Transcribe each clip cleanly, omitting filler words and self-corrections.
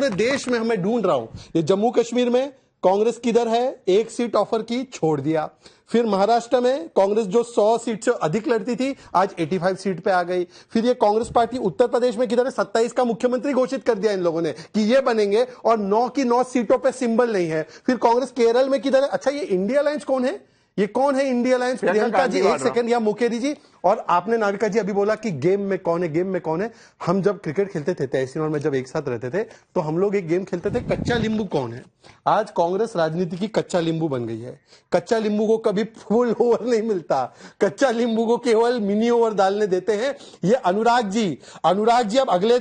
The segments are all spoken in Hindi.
पूरे देश में मैं ढूंढ रहा हूं। ये जम्मू कश्मीर में कांग्रेस किधर है, 1 सीट ऑफर की, छोड़ दिया। फिर महाराष्ट्र में कांग्रेस जो 100 सीट से अधिक लड़ती थी, आज 85 सीट पे आ गई। फिर ये कांग्रेस पार्टी उत्तर प्रदेश में किधर है, 27 का मुख्यमंत्री घोषित कर दिया इन लोगों ने कि ये बनेंगे, और 9 की 9 सीटों पे सिंबल नहीं है। फिर कांग्रेस केरल में किधर है। अच्छा, ये इंडिया अलायंस कौन है, ये कौन है इंडिया अलायंस? प्रियंका जी, एक सेकंड, या मुकेरी जी। और आपने नाविका जी अभी बोला कि गेम में कौन है, गेम में कौन है। हम जब क्रिकेट खेलते थे, तहसीन और मैं जब एक साथ रहते थे, तो हम लोग एक गेम खेलते थे, कच्चा नींबू कौन है। आज कांग्रेस राजनीति की कच्चा नींबू बन गई है। कच्चा नींबू को कभी फुल ओवर नहीं मिलता, कच्चा नींबू को केवल मिनी ओवर डालने देते हैं। ये अनुराग जी अब अगले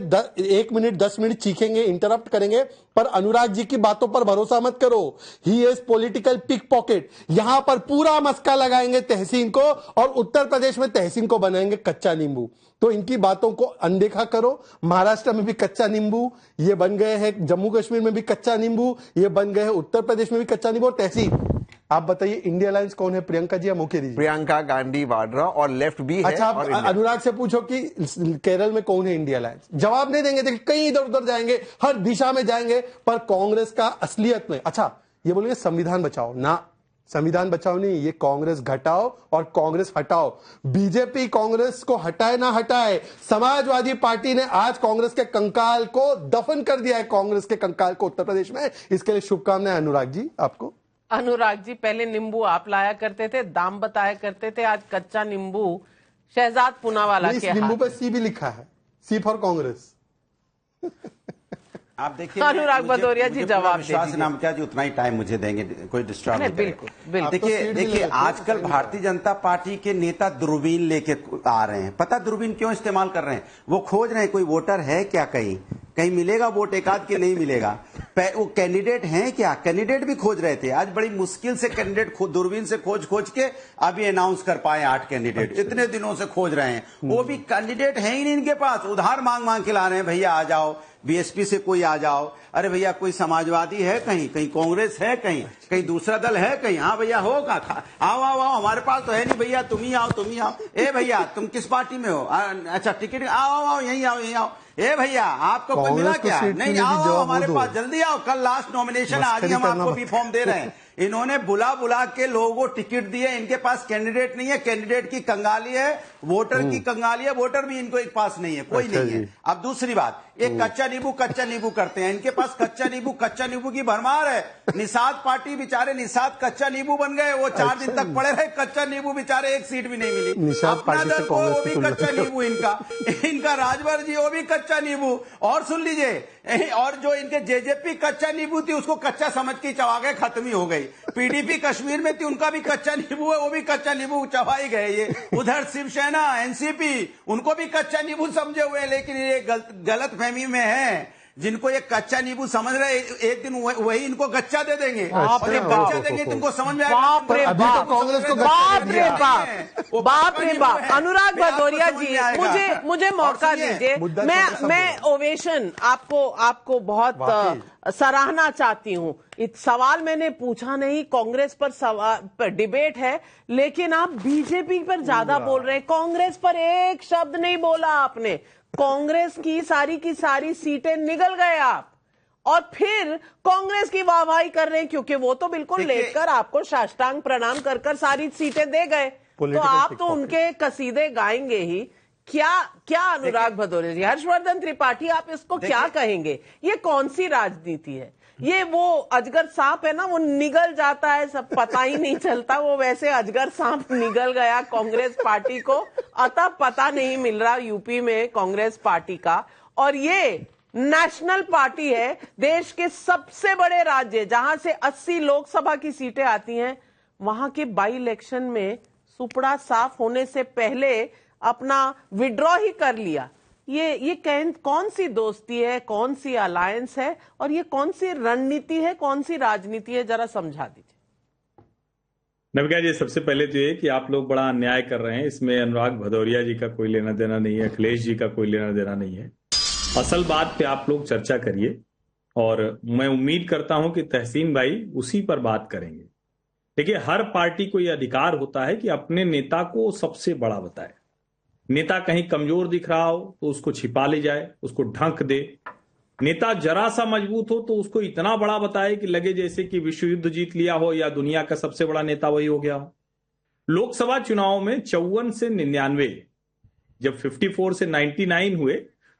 1 मिनट 10 मिनट चीखेंगे, इंटरप्ट करेंगे, पर अनुराग जी की बातों पर भरोसा मत करो। He is political pick pocket. यहां पर पूरा मस्का लगाएंगे तहसीन को, और उत्तर प्रदेश में तहसीन को बनाएंगे कच्चा नींबू। तो इनकी बातों को अनदेखा करो। महाराष्ट्र में भी कच्चा नींबू ये बन गए हैं, जम्मू कश्मीर में भी कच्चा नींबू ये बन गए हैं, उत्तर प्रदेश में भी कच्चा नींबू। और तहसीन, आप बताइए इंडिया अलायंस कौन है, प्रियंका जी या मुकेरी जी? प्रियंका गांधी वाड्रा, और लेफ्ट भी है। अच्छा, आप अनुराग से पूछो कि केरल में कौन है इंडिया अलायंस, जवाब नहीं देंगे। देखिए, कहीं इधर उधर जाएंगे, हर दिशा में जाएंगे, पर कांग्रेस का असलियत में। अच्छा, ये बोलेंगे संविधान बचाओ ना, संविधान बचाओ नहीं, ये कांग्रेस घटाओ और कांग्रेस हटाओ। बीजेपी कांग्रेस को हटाए ना हटाए, समाजवादी पार्टी ने आज कांग्रेस के कंकाल को दफन कर दिया है, कांग्रेस के कंकाल को उत्तर प्रदेश में। इसके लिए शुभकामनाएं अनुराग जी आपको। अनुराग जी, पहले नींबू आप लाया करते थे, दाम बताया करते थे, आज कच्चा नींबू शहजाद पूनावाला के नींबू पे सी भी लिखा है, सी फॉर कांग्रेस। आप देखिए, अनुराग भदौरिया जी जवाब विश्वास नामचा जी उतना ही टाइम मुझे देंगे, कोई डिस्टर्ब नहीं। बिल्कुल। देखिए आजकल भारतीय जनता पार्टी के नेता दूरबीन लेके आ रहे हैं। पता दूरबीन क्यों इस्तेमाल कर रहे हैं? वो खोज रहे हैं कोई वोटर है क्या, कहीं कहीं मिलेगा वोट एक आध के नहीं मिलेगा। वो कैंडिडेट हैं क्या, कैंडिडेट भी खोज रहे थे। आज बड़ी मुश्किल से कैंडिडेट दूरबीन से खोज के अभी अनाउंस कर पाए 8 कैंडिडेट। इतने दिनों से खोज रहे हैं, वो भी कैंडिडेट है ही नहीं इनके पास। उधार मांग के ला रहे हैं, भैया आ जाओ, बीएसपी से कोई आ जाओ। अरे भैया कोई समाजवादी है कहीं, कहीं कांग्रेस है कहीं दूसरा दल है कहीं। हाँ भैया होगा, आओ आओ आओ, हमारे पास तो है नहीं भैया, तुम ही आओ। ए भैया तुम किस पार्टी में हो? अच्छा टिकट, आओ आओ यहीं आओ। ए भैया आपको कोई मिला क्या? नहीं, आओ हमारे पास, जल्दी आओ, कल लास्ट नॉमिनेशन, आज ही हम आपको भी फॉर्म दे रहे हैं। इन्होंने बुला के लोगों को टिकट दिए, इनके पास कैंडिडेट नहीं है, कैंडिडेट की कंगाली है, वोटर की कंगाली है, वोटर भी इनको एक पास नहीं है, कोई नहीं है। अब दूसरी बात, एक कच्चा नींबू करते हैं, इनके पास कच्चा नींबू की भरमार है। निषाद पार्टी बेचारे, निषाद कच्चा नींबू बन गए, वो 4 दिन तक पड़े रहे कच्चा नींबू, बेचारे 1 सीट भी नहीं मिली। अपना दल को वो भी कच्चा नींबू, इनका राजभर जी वो भी कच्चा नींबू। और सुन लीजिए, और जो इनके जेजेपी कच्चा नींबू थी उसको कच्चा समझ के चबा गए, खत्म ही हो गई। पीडीपी कश्मीर में थी, उनका भी कच्चा नींबू है, वो भी कच्चा नींबू चबाई गए। ये उधर शिवसेना एनसीपी, उनको भी कच्चा नींबू समझे हुए, लेकिन ये गलत फहमी में है। जिनको ये कच्चा नींबू समझ रहे, एक दिन वही इनको गच्चा दे देंगे, और जब गच्चा देंगे तो इनको समझ में आएगा। बाप रे बाप। अनुराग भदौरिया जी, मुझे मौका दीजिए, मैं ओवेशन आपको बहुत सराहना चाहती हूँ। सवाल मैंने पूछा नहीं, कांग्रेस पर डिबेट है, लेकिन आप बीजेपी पर ज्यादा बोल रहे हैं। कांग्रेस पर एक शब्द नहीं बोला आपने। कांग्रेस की सारी सीटें निगल गए आप, और फिर कांग्रेस की वाहवाही कर रहे हैं, क्योंकि वो तो बिल्कुल लेटकर आपको साष्टांग प्रणाम कर सारी सीटें दे गए, तो आप तो उनके कसीदे गाएंगे ही। क्या अनुराग भदौरिया जी, हर्षवर्धन त्रिपाठी, आप इसको क्या कहेंगे? ये कौन सी राजनीति है? ये वो अजगर सांप है ना, वो निगल जाता है, सब पता ही नहीं चलता, वो वैसे अजगर सांप निगल गया कांग्रेस पार्टी को, अतः पता नहीं मिल रहा यूपी में कांग्रेस पार्टी का। और ये नेशनल पार्टी है, देश के सबसे बड़े राज्य जहां से 80 लोकसभा की सीटें आती हैं, वहां के बाई इलेक्शन में सुपड़ा साफ होने से पहले अपना विड्रॉ ही कर लिया। ये कौन सी दोस्ती है, कौन सी अलायंस है, और ये कौन सी रणनीति है, कौन सी राजनीति है, जरा समझा दीजिए। नविका जी, सबसे पहले तो ये कि आप लोग बड़ा अन्याय कर रहे हैं, इसमें अनुराग भदौरिया जी का कोई लेना देना नहीं है, अखिलेश जी का कोई लेना देना नहीं है। असल बात पे आप लोग चर्चा करिए, और मैं उम्मीद करता हूं कि तहसीन भाई उसी पर बात करेंगे। देखिए, हर पार्टी को यह अधिकार होता है कि अपने नेता को सबसे बड़ा बताए। नेता कहीं कमजोर दिख रहा हो तो उसको छिपा ले जाए, उसको ढंक दे, नेता जरा सा मजबूत हो तो उसको इतना बड़ा बताए कि लगे जैसे कि विश्व युद्ध जीत लिया हो या दुनिया का सबसे बड़ा नेता वही हो गया हो। लोकसभा चुनाव में 54 से 99, जब 54 से 99 हुए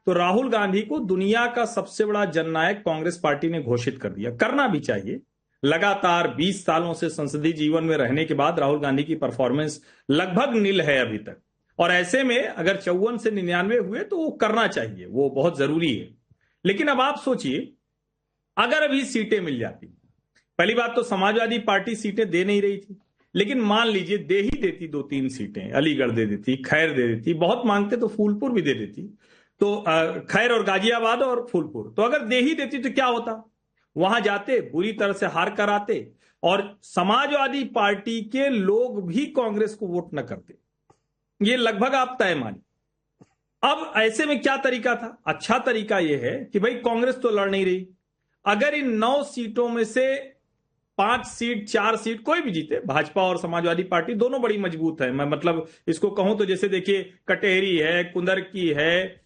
तो राहुल गांधी को दुनिया का सबसे बड़ा जननायक कांग्रेस पार्टी ने घोषित कर दिया। करना भी चाहिए। लगातार 20 सालों से संसदीय जीवन में रहने के बाद राहुल गांधी की परफॉर्मेंस लगभग नील है अभी तक, और ऐसे में अगर 54 से 99 हुए तो वो करना चाहिए, वो बहुत जरूरी है। लेकिन अब आप सोचिए, अगर अभी सीटें मिल जाती, पहली बात तो समाजवादी पार्टी सीटें दे नहीं रही थी, लेकिन मान लीजिए दे ही देती 2-3 सीटें, अलीगढ़ दे देती, खैर दे देती, बहुत मांगते तो फूलपुर भी दे देती, तो खैर और गाजियाबाद और फूलपुर, तो अगर दे ही देती तो क्या होता, वहां जाते, बुरी तरह से हार कर आते और समाजवादी पार्टी के लोग भी कांग्रेस को वोट न करते। ये लगभग आप तय मानिए। अब ऐसे में क्या तरीका था? अच्छा तरीका यह है कि भाई कांग्रेस तो लड़ नहीं रही, अगर इन 9 सीटों में से 5 सीट 4 सीट कोई भी जीते, भाजपा और समाजवादी पार्टी दोनों बड़ी मजबूत है, मैं मतलब इसको कहूं तो जैसे देखिए कटेहरी है, कुंदरकी है,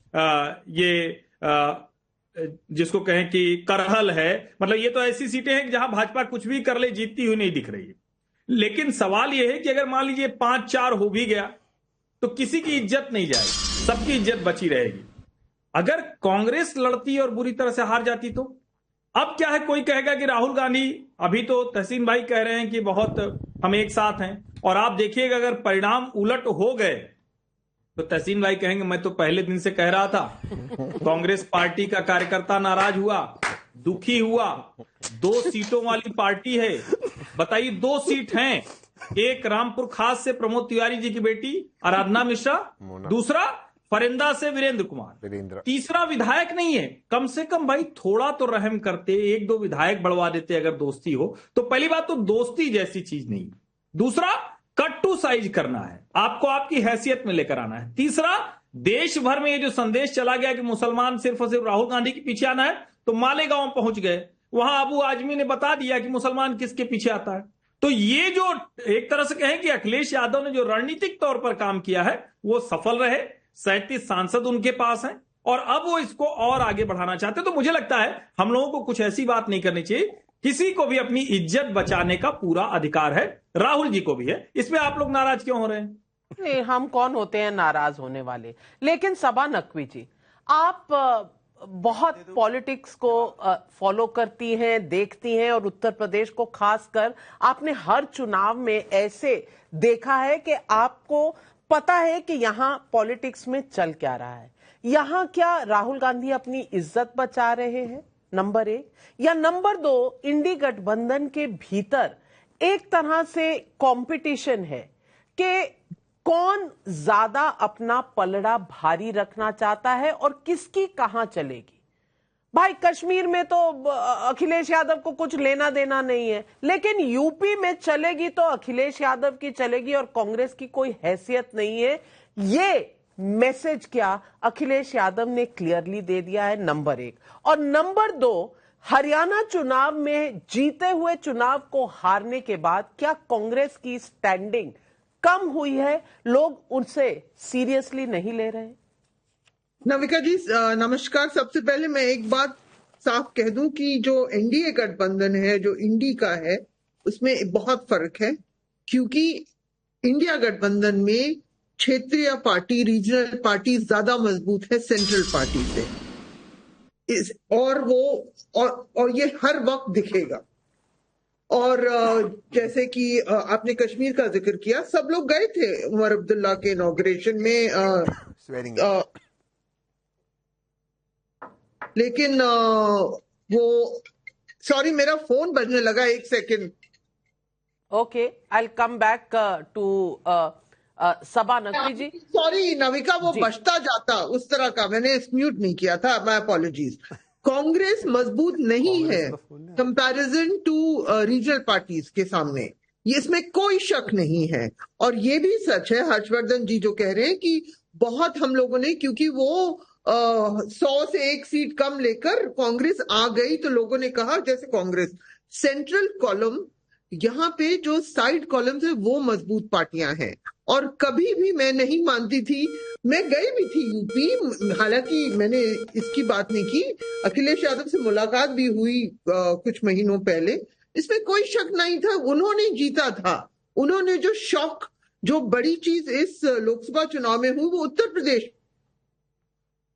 जिसको कहें कि करहल है, मतलब ये तो ऐसी सीटें हैं जहां भाजपा कुछ भी कर ले जीतती हुई नहीं दिख रही है। लेकिन सवाल यह है कि अगर मान लीजिए 5-4 हो भी गया तो किसी की इज्जत नहीं जाएगी, सबकी इज्जत बची रहेगी। अगर कांग्रेस लड़ती और बुरी तरह से हार जाती तो अब क्या है, कोई कहेगा कि राहुल गांधी, अभी तो तहसीन भाई कह रहे हैं कि बहुत हम एक साथ हैं, और आप देखिएगा अगर परिणाम उलट हो गए तो तहसीन भाई कहेंगे मैं तो पहले दिन से कह रहा था, कांग्रेस पार्टी का कार्यकर्ता नाराज हुआ, दुखी हुआ, 2 सीटों वाली पार्टी है। बताइए 2 सीट हैं, एक रामपुर खास से प्रमोद तिवारी जी की बेटी आराधना मिश्रा, दूसरा फरिंदा से वीरेंद्र कुमार, तीसरा विधायक नहीं है। कम से कम भाई थोड़ा तो रहम करते, 1-2 विधायक बढ़वा देते अगर दोस्ती हो तो। पहली बात तो दोस्ती जैसी चीज नहीं, दूसरा कट टू साइज करना है, आपको आपकी हैसियत में लेकर आना है, तीसरा देश भर में ये जो संदेश चला गया कि मुसलमान सिर्फ और सिर्फ राहुल गांधी के पीछे आना है, तो मालेगांव पहुंच गए, वहां अबू आजमी ने बता दिया कि मुसलमान किसके पीछे आता है। तो ये जो एक तरह से कहें कि अखिलेश यादव ने जो रणनीतिक तौर पर काम किया है वो सफल रहे, 37 सांसद उनके पास हैं और अब वो इसको और आगे बढ़ाना चाहते हैं। तो मुझे लगता है हम लोगों को कुछ ऐसी बात नहीं करनी चाहिए, किसी को भी अपनी इज्जत बचाने का पूरा अधिकार है, राहुल जी को भी है। इसमें आप लोग नाराज क्यों हो रहे हैं? नहीं, हम कौन होते हैं नाराज होने वाले। लेकिन सबा नकवी जी, आप बहुत पॉलिटिक्स को फॉलो करती हैं, देखती हैं, और उत्तर प्रदेश को खासकर आपने हर चुनाव में ऐसे देखा है कि आपको पता है कि यहां पॉलिटिक्स में चल क्या रहा है। यहां क्या राहुल गांधी अपनी इज्जत बचा रहे हैं, नंबर 1, या नंबर 2, इंडी गठबंधन के भीतर एक तरह से कंपटीशन है कि कौन ज्यादा अपना पलड़ा भारी रखना चाहता है और किसकी कहां चलेगी। भाई कश्मीर में तो अखिलेश यादव को कुछ लेना देना नहीं है, लेकिन यूपी में चलेगी तो अखिलेश यादव की चलेगी और कांग्रेस की कोई हैसियत नहीं है। ये मैसेज क्या अखिलेश यादव ने क्लियरली दे दिया है, नंबर 1। और नंबर 2, हरियाणा चुनाव में जीते हुए चुनाव को हारने के बाद क्या कांग्रेस की स्टैंडिंग कम हुई है? लोग उनसे सीरियसली नहीं ले रहे। नविका जी नमस्कार। सबसे पहले मैं एक बात साफ कह दूं कि जो एनडीए गठबंधन है, जो इंडी का है, उसमें बहुत फर्क है, क्योंकि इंडिया गठबंधन में क्षेत्रीय पार्टी, रीजनल पार्टी ज्यादा मजबूत है सेंट्रल पार्टी से, और ये हर वक्त दिखेगा। और जैसे कि आपने कश्मीर का जिक्र किया, सब लोग गए थे उमर अब्दुल्ला के इनॉग्रेशन में, लेकिन वो, सॉरी मेरा फोन बजने लगा, 1 second. Okay, I will come back to Saba Naqvi ji. Sorry Navika, वो बचता जाता उस तरह का, मैंने म्यूट नहीं किया था, माय अपॉलॉजीज। कांग्रेस मजबूत नहीं है कंपैरिजन टू रीजनल पार्टीज के सामने, ये इसमें कोई शक नहीं है। और ये भी सच है हर्षवर्धन जी जो कह रहे हैं कि बहुत हम लोगों ने, क्योंकि वो 100 से 1 सीट कम लेकर कांग्रेस आ गई, तो लोगों ने कहा जैसे कांग्रेस सेंट्रल कॉलम, यहाँ पे जो साइड कॉलम्स है वो मजबूत पार्टियां हैं। और कभी भी मैं नहीं मानती थी। मैं गई भी थी यूपी, हालांकि मैंने इसकी बात नहीं की, अखिलेश यादव से मुलाकात भी हुई कुछ महीनों पहले, इसमें कोई शक नहीं था, उन्होंने जीता था। उन्होंने जो बड़ी चीज इस लोकसभा चुनाव में हुई वो उत्तर प्रदेश